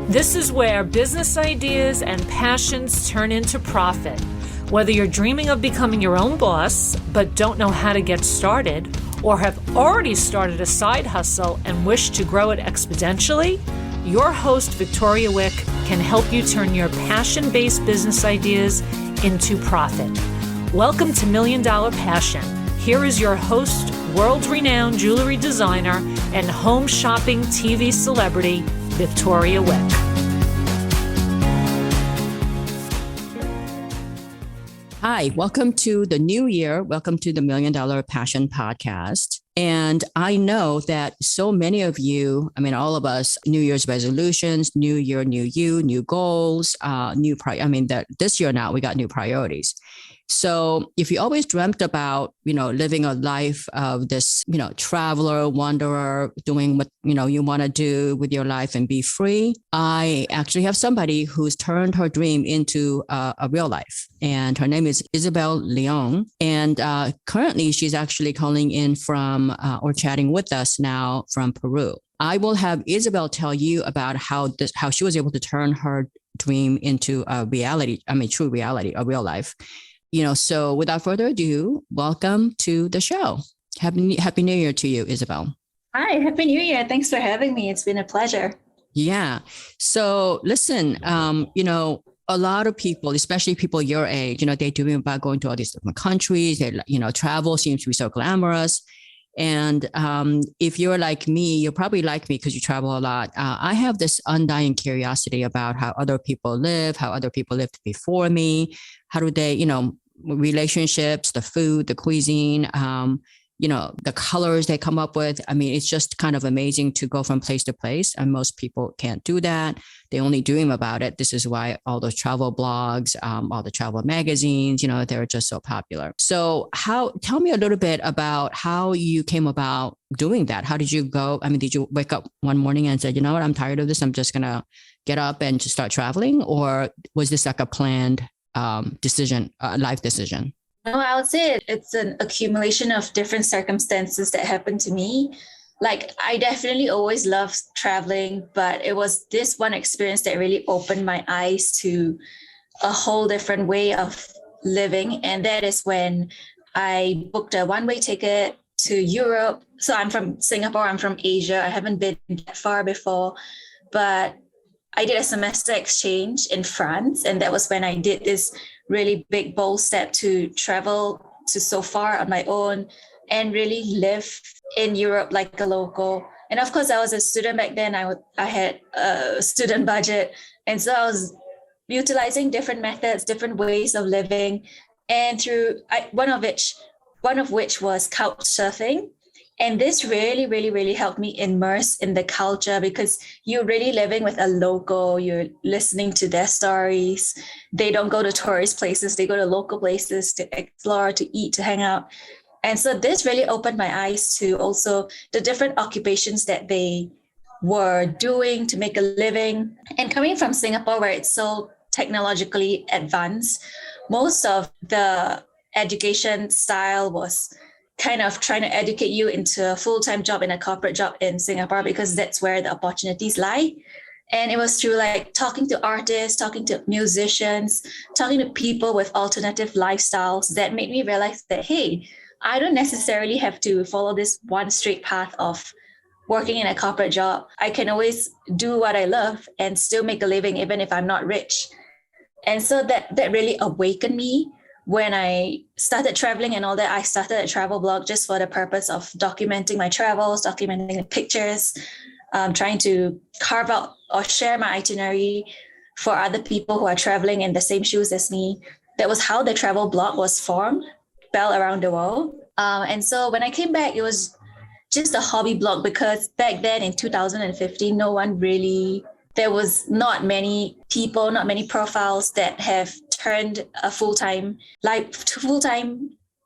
This is where business ideas and passions turn into profit. Whether you're dreaming of becoming your own boss but don't know how to get started, or have already started a side hustle and wish to grow it exponentially, your host, Victoria Wick, can help you turn your passion-based business ideas into profit. Welcome to Million Dollar Passion. Here is your host, world-renowned jewelry designer and home shopping TV celebrity, Victoria Wick. Hi, welcome to the new year. Welcome to the Million Dollar Passion Podcast. And I know that so many of you, all of us, New Year's resolutions, new year, new you, new goals, this year now we got new priorities. So if you always dreamt about, living a life of this, traveler, wanderer, doing what, you want to do with your life and be free, I actually have somebody who's turned her dream into a real life. And her name is Isabel Leon. And currently she's actually calling in from or chatting with us now from Peru. I will have Isabel tell you about how she was able to turn her dream into a reality, true reality, a real life. So without further ado, welcome to the show. Happy New Year to you, Isabel. Hi, Happy New Year. Thanks for having me. It's been a pleasure. Yeah. So listen, a lot of people, especially people your age, they dream about going to all these different countries. They, travel seems to be so glamorous. And if you're like me, you're probably like me because you travel a lot. I have this undying curiosity about how other people live, how other people lived before me. How do they, relationships, the food, the cuisine, the colors they come up with. It's just kind of amazing to go from place to place. And most people can't do that. They only dream about it. This is why all those travel blogs, all the travel magazines, they're just so popular. So tell me a little bit about how you came about doing that. How did you go? Did you wake up one morning and said, you know what, I'm tired of this. I'm just going to get up and just start traveling? Or was this like a planned decision, life decision? No, I would say it's an accumulation of different circumstances that happened to me. Like, I definitely always loved traveling, but it was this one experience that really opened my eyes to a whole different way of living. And that is when I booked a one-way ticket to Europe. So I'm from Singapore, I'm from Asia. I haven't been that far before, but I did a semester exchange in France. And that was when I did this really big, bold step to travel to so far on my own and really live in Europe like a local. And of course, I was a student back then. I had a student budget. And so I was utilizing different methods, different ways of living. And one of which was couch surfing. And this really, really, really helped me immerse in the culture because you're really living with a local, you're listening to their stories. They don't go to tourist places, they go to local places to explore, to eat, to hang out. And so this really opened my eyes to also the different occupations that they were doing to make a living. And coming from Singapore, where it's so technologically advanced, most of the education style was kind of trying to educate you into a full-time job in a corporate job in Singapore because that's where the opportunities lie. And it was through like talking to artists, talking to musicians, talking to people with alternative lifestyles that made me realize that, hey, I don't necessarily have to follow this one straight path of working in a corporate job. I can always do what I love and still make a living even if I'm not rich. And so that really awakened me. When I started traveling and all that, I started a travel blog just for the purpose of documenting my travels, documenting the pictures, trying to carve out or share my itinerary for other people who are traveling in the same shoes as me. That was how the travel blog was formed, Bell Around the World. And so when I came back, it was just a hobby blog because back then in 2015, there was not many people, not many profiles that have turned a full-time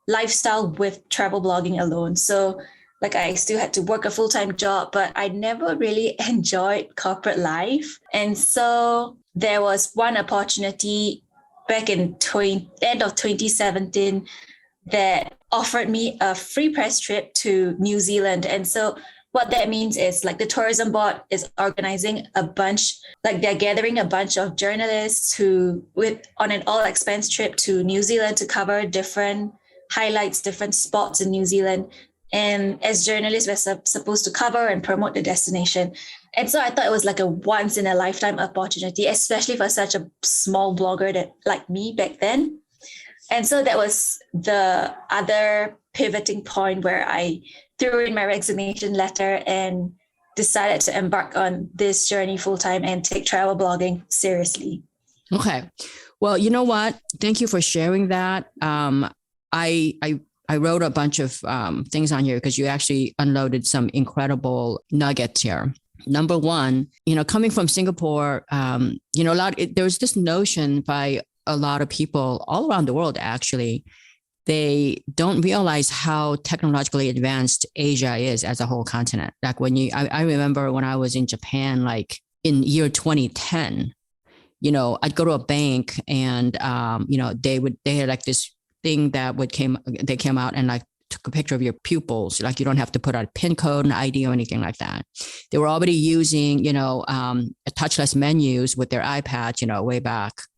lifestyle with travel blogging alone. So like I still had to work a full-time job, but I never really enjoyed corporate life. And so there was one opportunity back in end of 2017 that offered me a free press trip to New Zealand. And so what that means is like the tourism board is organizing a bunch, like they're gathering a bunch of journalists who with on an all expense trip to New Zealand to cover different highlights, different spots in New Zealand. And as journalists, we're supposed to cover and promote the destination. And so I thought it was like a once in a lifetime opportunity, especially for such a small blogger that like me back then. And so that was the other pivoting point where I threw in my resignation letter and decided to embark on this journey full time and take travel blogging seriously. Okay. Well, you know what? Thank you for sharing that. I wrote a bunch of things on here because you actually unloaded some incredible nuggets here. Number one, coming from Singapore, there's this notion by a lot of people all around the world, actually, they don't realize how technologically advanced Asia is as a whole continent. Like I remember when I was in Japan, like in year 2010, I'd go to a bank and, they had like this thing that they came out and like took a picture of your pupils. Like you don't have to put out a PIN code, an ID or anything like that. They were already using, touchless menus with their iPads,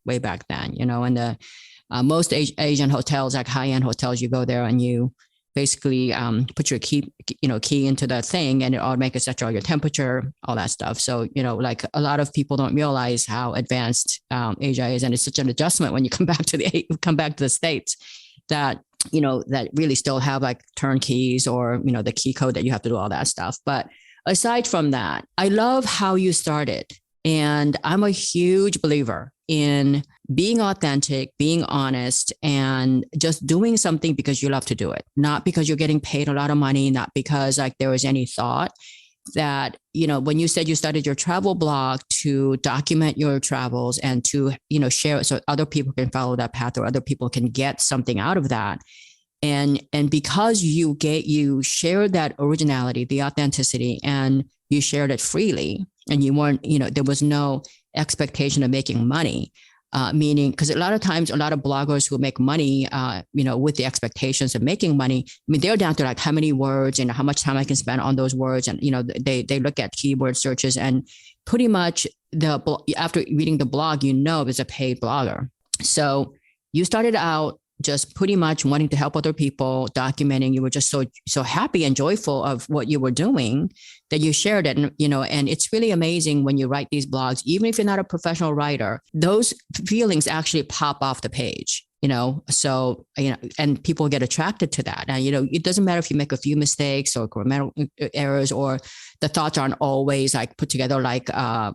way back then, and the most Asian hotels, like high-end hotels, you go there and you basically put your key into the thing and it automatically sets all your temperature, all that stuff. So, like a lot of people don't realize how advanced Asia is. And it's such an adjustment when you come back to the States that, that really still have like turnkeys or, the key code that you have to do all that stuff. But aside from that, I love how you started. And I'm a huge believer in being authentic, being honest, and just doing something because you love to do it, not because you're getting paid a lot of money, not because like there was any thought that, when you said you started your travel blog to document your travels and to, share it so other people can follow that path or other people can get something out of that. And because you shared that originality, the authenticity, and you shared it freely, and you weren't, there was no expectation of making money, meaning, because a lot of times, a lot of bloggers who make money, with the expectations of making money, I mean, they're down to like how many words and how much time I can spend on those words. And, they look at keyword searches and pretty much after reading the blog, it's a paid blogger. So you started out just pretty much wanting to help other people, documenting. You were just so happy and joyful of what you were doing that you shared it. And, and it's really amazing when you write these blogs, even if you're not a professional writer, those feelings actually pop off the page, so, and people get attracted to that. And, it doesn't matter if you make a few mistakes or grammatical errors, or the thoughts aren't always like put together like a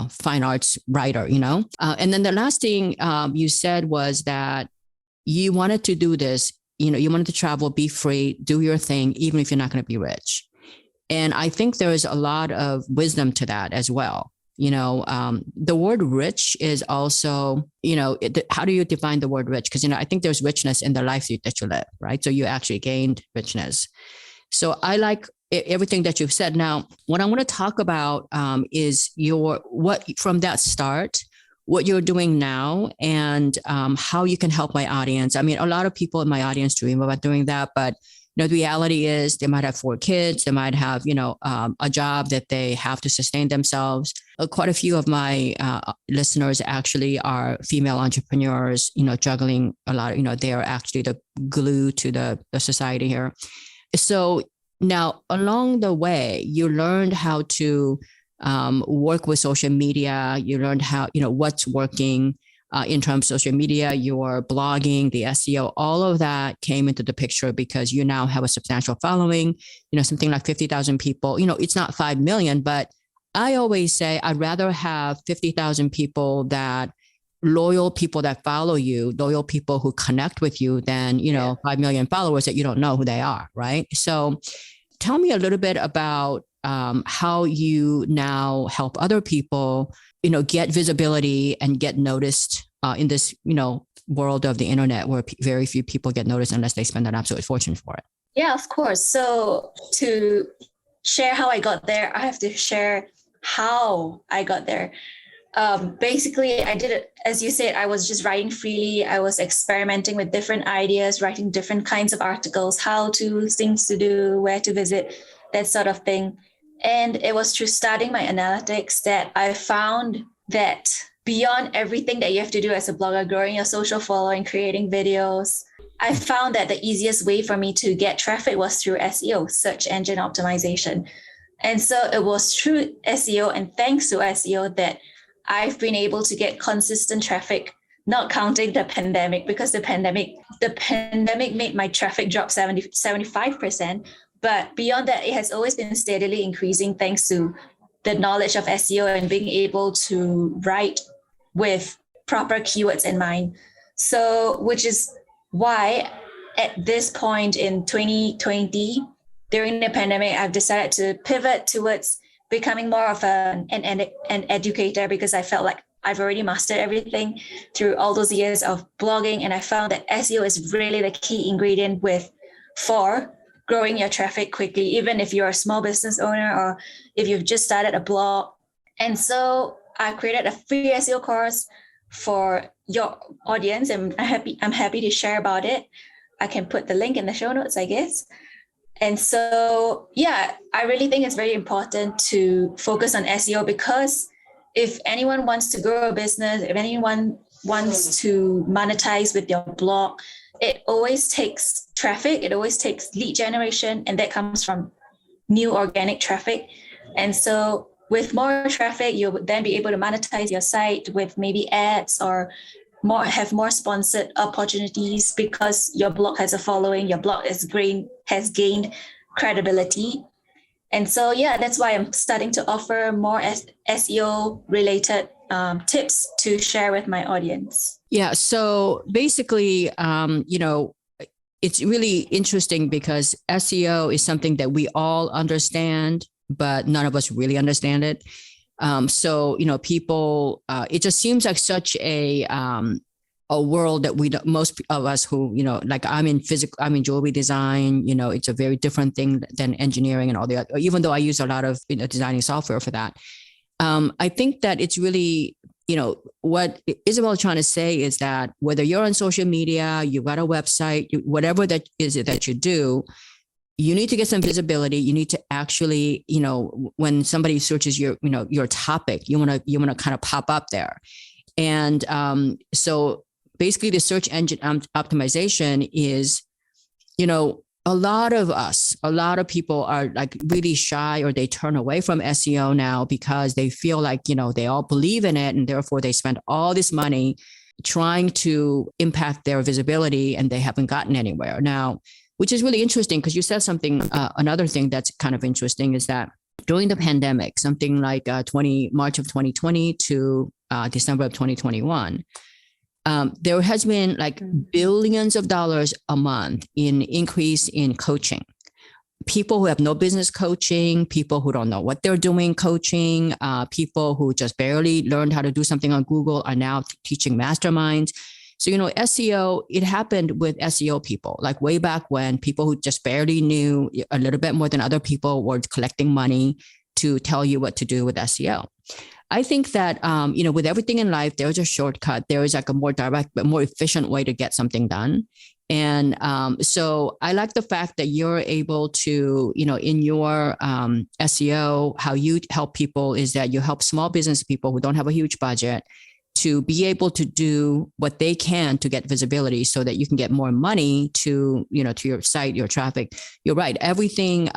fine arts writer, and then the last thing you said was that you wanted to do this, you wanted to travel, be free, do your thing, even if you're not going to be rich. And I think there is a lot of wisdom to that as well. The word rich is also, how do you define the word rich? Because, I think there's richness in the life that you live, right? So you actually gained richness. So I like everything that you've said. Now, what I want to talk about is from that start, what you're doing now, and how you can help my audience. I mean, a lot of people in my audience dream about doing that, but the reality is they might have 4 kids, they might have, a job that they have to sustain themselves. Quite a few of my listeners actually are female entrepreneurs, juggling a lot. They are actually the glue to the society here. So now, along the way, you learned how to work with social media. You learned how, what's working in terms of social media, your blogging, the SEO, all of that came into the picture because you now have a substantial following, something like 50,000 people. It's not 5 million, but I always say I'd rather have 50,000 people loyal people that follow you, loyal people who connect with you than, 5 million followers that you don't know who they are. Right. So tell me a little bit about how you now help other people, get visibility and get noticed in this, world of the internet where very few people get noticed unless they spend an absolute fortune for it. Yeah, of course. So to share how I got there, I have to share how I got there. Basically, I did it, as you said, I was just writing freely. I was experimenting with different ideas, writing different kinds of articles, how to, things to do, where to visit. that sort of thing. And it was through studying my analytics that I found that beyond everything that you have to do as a blogger, growing your social following, creating videos, I found that the easiest way for me to get traffic was through SEO, search engine optimization. And so it was through SEO and thanks to SEO that I've been able to get consistent traffic, not counting the pandemic, because the pandemic made my traffic drop 75%. But beyond that, it has always been steadily increasing thanks to the knowledge of SEO and being able to write with proper keywords in mind. So, which is why at this point in 2020, during the pandemic, I've decided to pivot towards becoming more of an educator, because I felt like I've already mastered everything through all those years of blogging. And I found that SEO is really the key ingredient for growing your traffic quickly, even if you're a small business owner or if you've just started a blog. And so I created a free SEO course for your audience, and I'm happy to share about it. I can put the link in the show notes, I guess. And so, yeah, I really think it's very important to focus on SEO, because if anyone wants to grow a business, if anyone wants to monetize with your blog, it always takes traffic, it always takes lead generation, and that comes from new organic traffic. And so with more traffic, you'll then be able to monetize your site with maybe ads or have more sponsored opportunities, because your blog has a following, your blog has gained credibility. And so, yeah, that's why I'm starting to offer more SEO related tips to share with my audience. Yeah. So basically, it's really interesting because SEO is something that we all understand, but none of us really understand it. So, people, it just seems like such a world that most of us who, like I'm in jewelry design, it's a very different thing than engineering and all the other, even though I use a lot of designing software for that. I think that it's really, what Isabel is trying to say is that whether you're on social media, you've got a website, whatever that is that you do, you need to get some visibility. You need to actually, when somebody searches your topic, you want to kind of pop up there. And so basically the search engine optimization is, a lot of people are like really shy, or they turn away from SEO now because they feel like, they all believe in it, and therefore they spend all this money trying to impact their visibility, and they haven't gotten anywhere now, which is really interesting because you said something, another thing that's kind of interesting is that during the pandemic, something like March of 2020 to December of 2021, there has been like billions of dollars a month in increase in coaching. People who have no business coaching, people who don't know what they're doing coaching, people who just barely learned how to do something on Google are now teaching masterminds. So, SEO, it happened with SEO people, like way back when people who just barely knew a little bit more than other people were collecting money to tell you what to do with SEO. I think that, with everything in life, there's a shortcut. There is like a more direct, but more efficient way to get something done. And so I like the fact that you're able to, in your SEO, how you help people is that you help small business people who don't have a huge budget to be able to do what they can to get visibility so that you can get more money to your site, your traffic. You're right. Everything,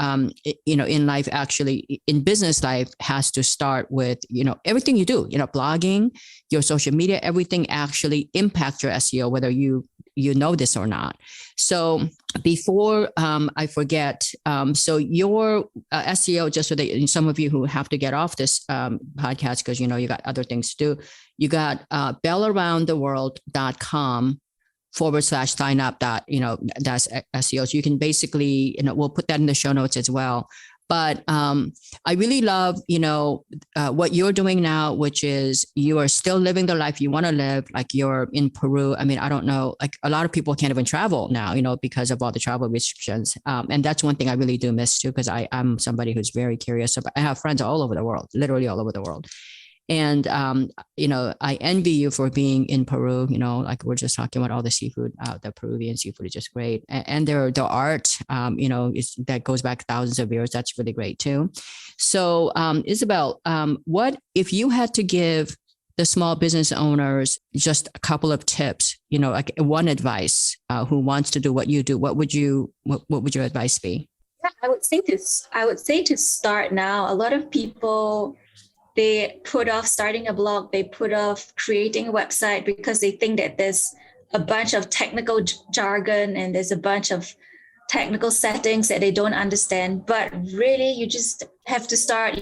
in life, actually in business life has to start with, everything you do, blogging, your social media, everything actually impacts your SEO, whether you know this or not. So before I forget, so your SEO, just so that some of you who have to get off this podcast because, you got other things to do, you got bellaroundtheworld.com/sign-up that's SEO. So you can basically, we'll put that in the show notes as well. But I really love, what you're doing now, which is you are still living the life you want to live. Like you're in Peru. I mean, I don't know, like a lot of people can't even travel now, because of all the travel restrictions. And that's one thing I really do miss too, because I'm somebody who's very curious about, I have friends all over the world, literally all over the world. And, I envy you for being in Peru, like we're just talking about all the seafood, the Peruvian seafood is just great. And their art, that goes back thousands of years. That's really great too. So, Isabel, what if you had to give the small business owners just a couple of tips, like one advice, who wants to do what you do, what would your advice be? Yeah, I would say to start now. A lot of people, they put off starting a blog, they put off creating a website because they think that there's a bunch of technical jargon and there's a bunch of technical settings that they don't understand. But really, you just have to start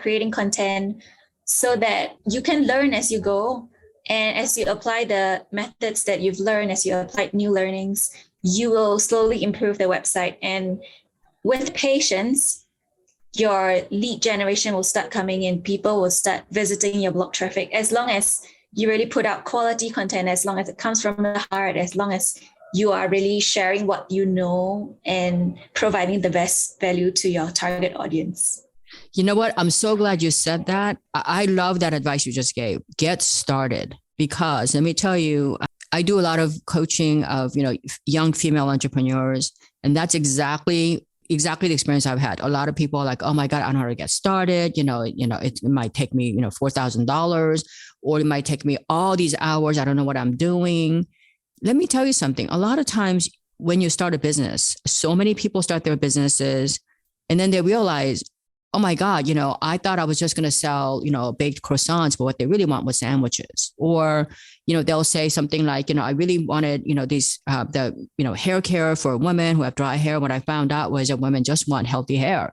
creating content so that you can learn as you go. And as you apply the methods that you've learned, as you apply new learnings, you will slowly improve the website. And with patience, your lead generation will start coming in. People will start visiting your blog traffic. As long as you really put out quality content, as long as it comes from the heart, as long as you are really sharing what you know and providing the best value to your target audience. You know what? I'm so glad you said that. I love that advice you just gave. Get started, because let me tell you, I do a lot of coaching of, young female entrepreneurs, and that's exactly the experience I've had. A lot of people are like, oh my God, I don't know how to get started. It might take me, $4,000, or it might take me all these hours. I don't know what I'm doing. Let me tell you something. A lot of times when you start a business, so many people start their businesses and then they realize, oh my God, I thought I was just going to sell, baked croissants, but what they really want was sandwiches. Or, they'll say something like, I really wanted, these, hair care for women who have dry hair. What I found out was that women just want healthy hair.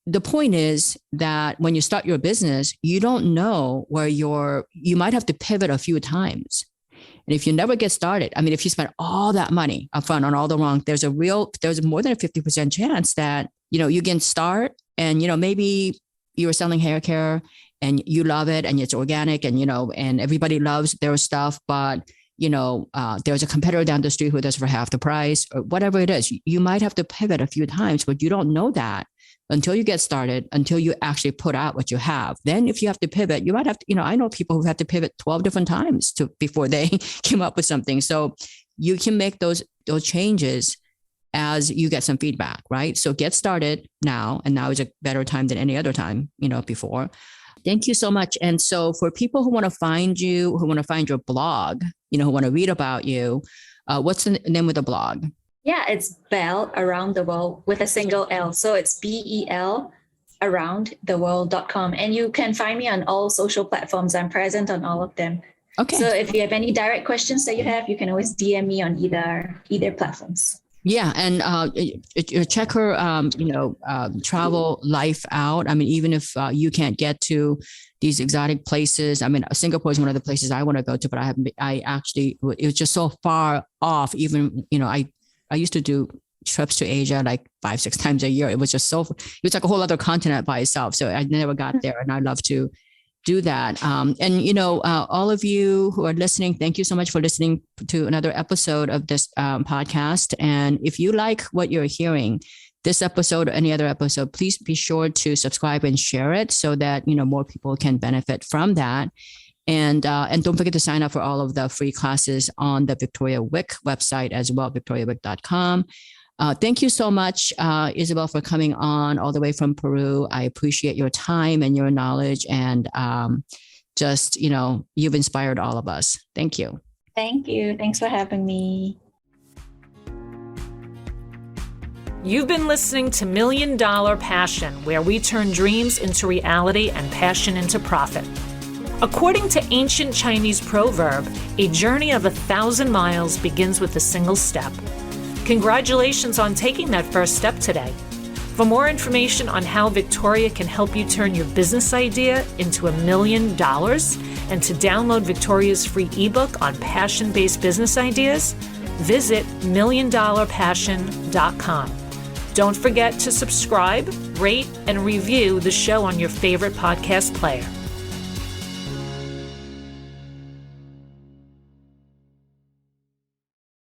The point is that when you start your business, you don't know where you might have to pivot a few times. And if you never get started, if you spend all that money upfront on all the wrong, there's more than a 50% chance that, you can start and, maybe you're selling hair care and you love it and it's organic and, and everybody loves their stuff, but, there's a competitor down the street who does for half the price or whatever it is. You might have to pivot a few times, but you don't know that until you get started, until you actually put out what you have. Then if you have to pivot, you might have to, I know people who have to pivot 12 different times before they came up with something. So you can make those changes as you get some feedback, right? So get started now, and now is a better time than any other time, before. Thank you so much. And so for people who want to find you, who want to find your blog, who want to read about you, what's the name of the blog? Yeah, it's Bel Around the World with a single L. So it's BEL aroundtheworld.com. And you can find me on all social platforms. I'm present on all of them. Okay. So if you have any direct questions that you have, you can always DM me on either platforms. Yeah. And check her, travel life out. Even if you can't get to these exotic places, Singapore is one of the places I want to go to, but it was just so far off. Even, I used to do trips to Asia like 5-6 times a year. It was just it was like a whole other continent by itself. So I never got there, and I'd love to do that. All of you who are listening, thank you so much for listening to another episode of this podcast. And if you like what you're hearing, this episode or any other episode, please be sure to subscribe and share it so that, more people can benefit from that. And don't forget to sign up for all of the free classes on the Victoria Wick website as well, victoriawick.com. Thank you so much, Isabel, for coming on all the way from Peru. I appreciate your time and your knowledge, and you've inspired all of us. Thank you. Thank you. Thanks for having me. You've been listening to $1 Million Passion, where we turn dreams into reality and passion into profit. According to ancient Chinese proverb, a journey of 1,000 miles begins with a single step. Congratulations on taking that first step today. For more information on how Victoria can help you turn your business idea into $1 million and to download Victoria's free ebook on passion-based business ideas, visit $1,000,000passion.com. Don't forget to subscribe, rate, and review the show on your favorite podcast player.